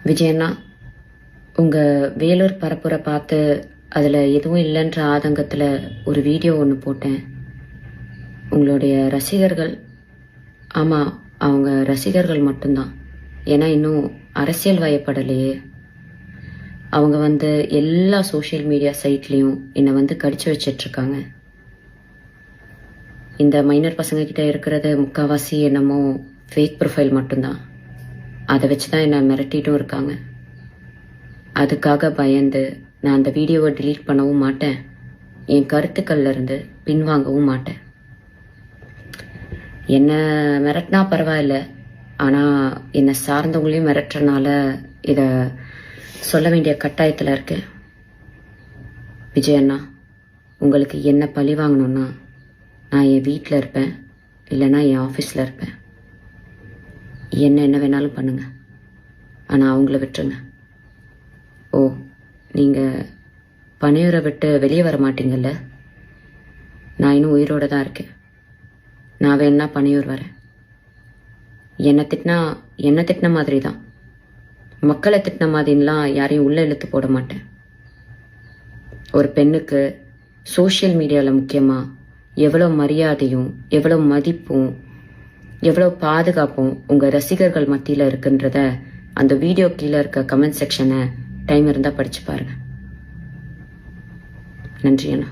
விஜயண்ணா, உங்கள் வேலூர் பரப்புரை பார்த்து அதில் எதுவும் இல்லைன்ற ஆதங்கத்தில் ஒரு வீடியோ ஒன்று போட்டேன். உங்களுடைய ரசிகர்கள், ஆமாம், அவங்க ரசிகர்கள் மட்டும்தான். ஏன்னா இன்னும் அரசியல் வயப்படலையே. அவங்க எல்லா சோஷியல் மீடியா சைட்லேயும் என்னை கடிச்சு வச்சிட்ருக்காங்க. இந்த மைனர் பசங்கக்கிட்ட இருக்கிறது முக்கால்வாசி என்னமோ ஃபேக் ப்ரொஃபைல் மட்டும்தான். அதை வச்சு தான் என்னை மிரட்டிட்டும் இருக்காங்க. அதுக்காக பயந்து நான் அந்த வீடியோவை டிலீட் பண்ணவும் மாட்டேன், என் கருத்துக்கள்ல இருந்து பின்வாங்கவும் மாட்டேன். என்னை மிரட்டினா பரவாயில்ல, ஆனால் என்னை சார்ந்தவங்களையும் மிரட்டுறனால இதை சொல்ல வேண்டிய கட்டாயத்தில் இருக்கேன். விஜயண்ணா, உங்களுக்கு என்ன பழி வாங்கணும்னா நான் என் வீட்டில் இருப்பேன், இல்லைன்னா என் ஆஃபீஸில் இருப்பேன். என்ன வேணாலும் பண்ணுங்க, ஆனால் அவங்கள விட்டுருங்க. ஓ, நீங்கள் பனையூரை விட்டு வெளியே வர மாட்டீங்கல்ல? நான் இன்னும் உயிரோடு தான் இருக்கேன். நான் வேணா பனையூர் வரேன். என்னை திட்டின மாதிரி தான், மக்களை திட்டின மாதிரிலாம் யாரையும் உள்ளே இழுத்து போட மாட்டேன். ஒரு பெண்ணுக்கு சோஷியல் மீடியாவில் முக்கியமாக எவ்வளோ மரியாதையும் எவ்வளோ மதிப்பும் எவ்வளோ பாதுகாப்பும் உங்கள் ரசிகர்கள் மத்தியில் இருக்குன்றத அந்த வீடியோ கீழே இருக்க கமெண்ட் செக்ஷனை டைம் இருந்தால் படித்து பாருங்கள். நன்றி அண்ணா.